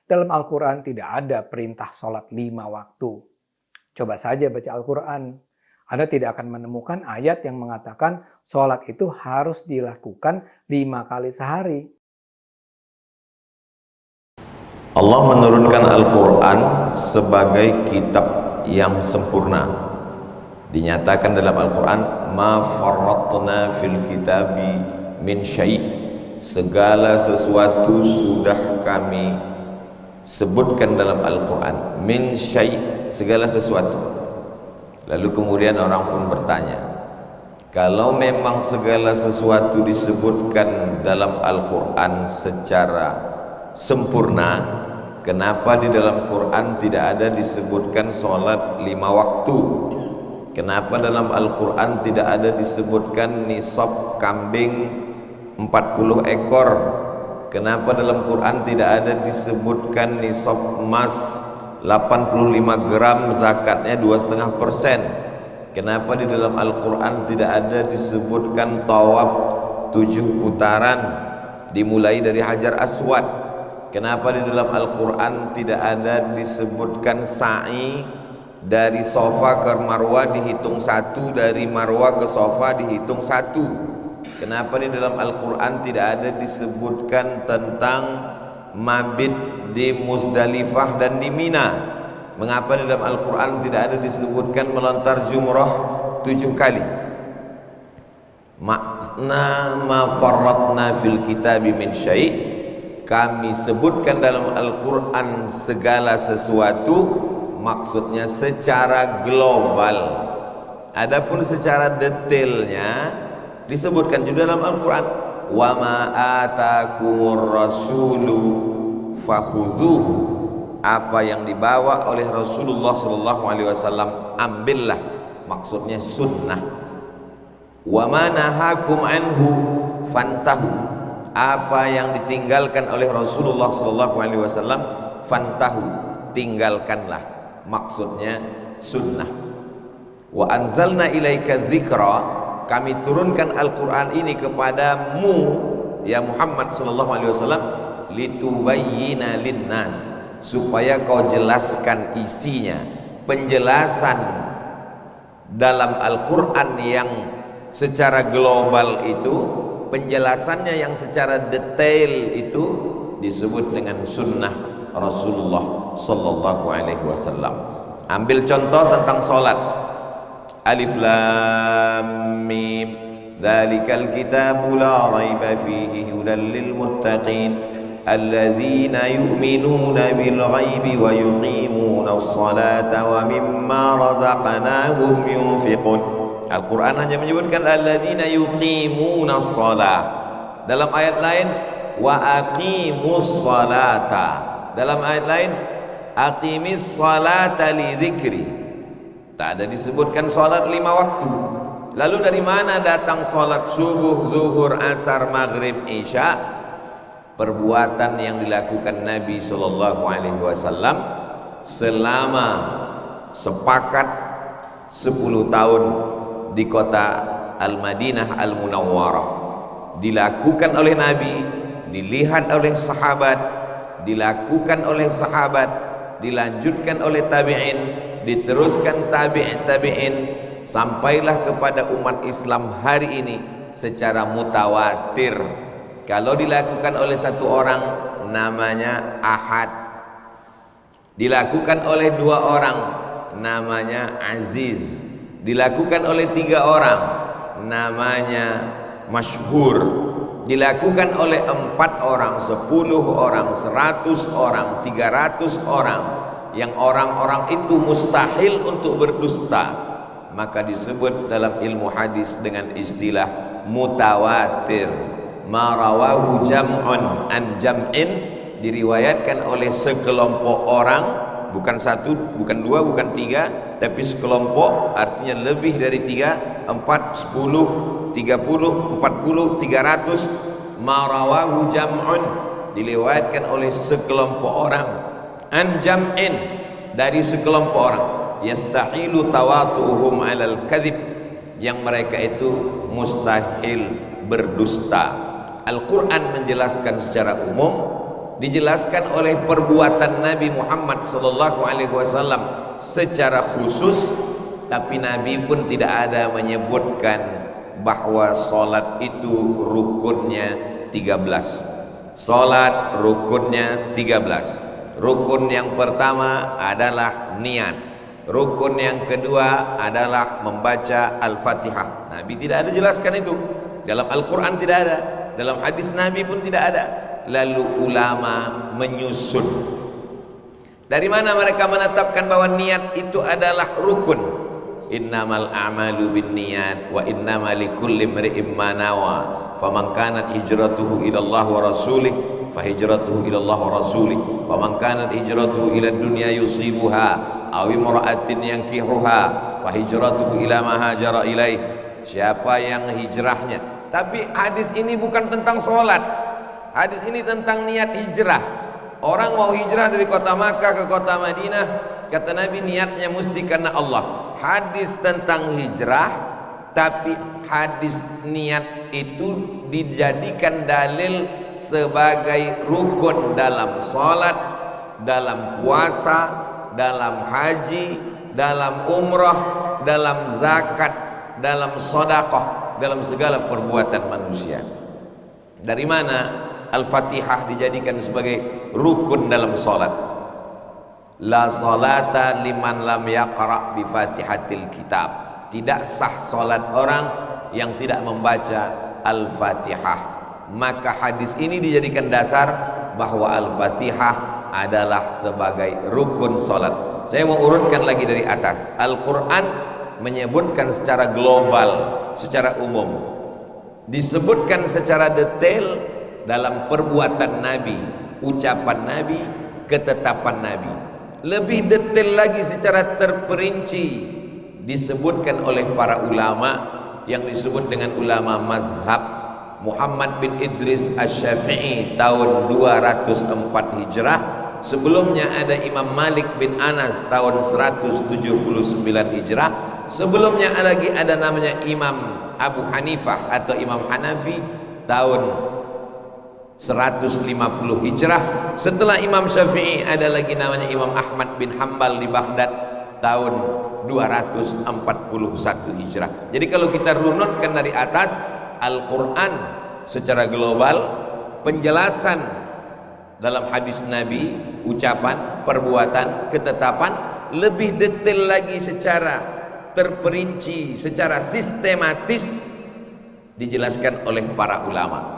Dalam Al-Quran tidak ada perintah sholat 5 waktu. Coba saja baca Al-Quran. Anda tidak akan menemukan ayat yang mengatakan sholat itu harus dilakukan 5 kali sehari. Allah menurunkan Al-Quran sebagai kitab yang sempurna. Dinyatakan dalam Al-Quran, ma farratna fil kitabi min syai', segala sesuatu sudah kami sebutkan dalam Al-Quran. Min syai', segala sesuatu. Lalu kemudian orang pun bertanya, kalau memang segala sesuatu disebutkan dalam Al-Quran secara sempurna, kenapa di dalam Quran tidak ada disebutkan sholat 5 waktu? Kenapa dalam Al-Quran tidak ada disebutkan nisab kambing 40 ekor? Kenapa dalam Quran tidak ada disebutkan nisab emas 85 gram zakatnya 2,5%? Kenapa di dalam Al-Quran tidak ada disebutkan tawaf 7 putaran dimulai dari Hajar Aswad? Kenapa di dalam Al-Quran tidak ada disebutkan sa'i dari Safa ke Marwah dihitung 1, dari Marwah ke Safa dihitung 1? Kenapa di dalam Al-Quran tidak ada disebutkan tentang mabit di Muzdalifah dan di Mina? Mengapa di dalam Al-Quran tidak ada disebutkan melontar jumrah 7 kali? Makna ma farratna fil kitabi min syai', kami sebutkan dalam Al-Quran segala sesuatu, maksudnya secara global. Adapun secara detailnya disebutkan juga dalam Al-Quran, wa ma atakumur rasulu fakhudhuhu, apa yang dibawa oleh Rasulullah SAW ambillah, maksudnya sunnah. Wa ma nahakum anhu fantahu, apa yang ditinggalkan oleh Rasulullah SAW fantahu, tinggalkanlah, maksudnya sunnah. Wa anzalna ilaika dzikra, kami turunkan Al-Quran ini kepadamu ya Muhammad SAW, litubayyina linnas, supaya kau jelaskan isinya. Penjelasan dalam Al-Quran yang secara global itu, penjelasannya yang secara detail itu disebut dengan sunnah Rasulullah sallallahu alaihi wasallam. Ambil contoh tentang salat. Alif lam mim, dzalikal kitabu la raiba fihi hudal lil muttaqin alladzina yu'minuna bil ghaibi wa yuqimuna as-salata wa mimma razaqnahum yunfiqun. Al-Quran hanya menyebutkan alladzina yuqimuna as-salah. Dalam ayat lain wa aqimus salata. Dalam ayat lain aqimis salata li dzikri. Tak ada disebutkan salat 5 waktu. Lalu dari mana datang salat subuh, zuhur, asar, maghrib, isya? Perbuatan yang dilakukan Nabi sallallahu alaihi wasallam selama sepakat 10 tahun di kota Al-Madinah Al-Munawwarah, dilakukan oleh Nabi, dilihat oleh sahabat, dilakukan oleh sahabat, dilanjutkan oleh tabi'in, diteruskan tabi'in, sampailah kepada umat Islam hari ini secara mutawatir. Kalau dilakukan oleh satu orang namanya ahad, dilakukan oleh 2 orang namanya aziz, dilakukan oleh 3 orang namanya masyhur, dilakukan oleh 4 orang, 10 orang, 100 orang, 300 orang, yang orang-orang itu mustahil untuk berdusta, maka disebut dalam ilmu hadis dengan istilah mutawatir. Ma rawahu jam'un an jam'in, diriwayatkan oleh sekelompok orang, bukan 1, bukan 2, bukan 3, tapi sekelompok, artinya lebih dari 3, 4, 10, 30, 40, 300. Ma rawahu jam'un, diriwayatkan oleh sekelompok orang, an jam'in, dari sekelompok orang, yastahilu tawatuhum alal kadhib, yang mereka itu mustahil berdusta. Al-Quran menjelaskan secara umum, dijelaskan oleh perbuatan Nabi Muhammad SAW secara khusus, tapi Nabi pun tidak ada menyebutkan bahwa solat itu rukunnya 13. Solat rukunnya 13. Rukun yang pertama adalah niat. Rukun yang kedua adalah membaca Al-Fatihah. Nabi tidak ada jelaskan itu. Dalam Al-Quran tidak ada, dalam hadis Nabi pun tidak ada. Lalu ulama menyusun. Dari mana mereka menetapkan bahwa niat itu adalah rukun? Innamal a'malu binniyat wa innamal likulli imri'in ma nawa. Faman kanat hijratuhu ila Allah wa rasulih fa hijratuhu ila Allah wa rasulih. Faman kanat hijratuhu ila dunya yusibuha aw imra'atin yankihuha fa hijratuhu ila ma hajara ilaih. Siapa yang hijrahnya. Tapi hadis ini bukan tentang sholat. Hadis ini tentang niat hijrah. Orang mau hijrah dari kota Makkah ke kota Madinah, kata Nabi niatnya mesti karena Allah. Hadis tentang hijrah, tapi hadis niat itu dijadikan dalil sebagai rukun dalam sholat, dalam puasa, dalam haji, dalam umrah, dalam zakat, dalam sedekah, dalam segala perbuatan manusia. Dari mana Al-Fatihah dijadikan sebagai rukun dalam salat? La salata liman lam yaqra bi Fatihatil kitab. Tidak sah salat orang yang tidak membaca Al-Fatihah. Maka hadis ini dijadikan dasar bahwa Al-Fatihah adalah sebagai rukun salat. Saya mau urutkan lagi dari atas. Al-Quran menyebutkan secara global, secara umum, disebutkan secara detail dalam perbuatan Nabi, ucapan Nabi, ketetapan Nabi. Lebih detail lagi secara terperinci disebutkan oleh para ulama yang disebut dengan ulama mazhab. Muhammad bin Idris Asy-Syafi'i tahun 204 Hijrah. Sebelumnya ada Imam Malik bin Anas tahun 179 Hijrah. Sebelumnya lagi ada namanya Imam Abu Hanifah atau Imam Hanafi tahun 150 Hijrah. Setelah Imam Syafi'i ada lagi namanya Imam Ahmad bin Hanbal di Baghdad tahun 241 Hijrah. Jadi kalau kita runutkan dari atas, Al-Quran secara global, penjelasan dalam hadis Nabi, ucapan, perbuatan, ketetapan, lebih detail lagi secara terperinci, secara sistematis dijelaskan oleh para ulama.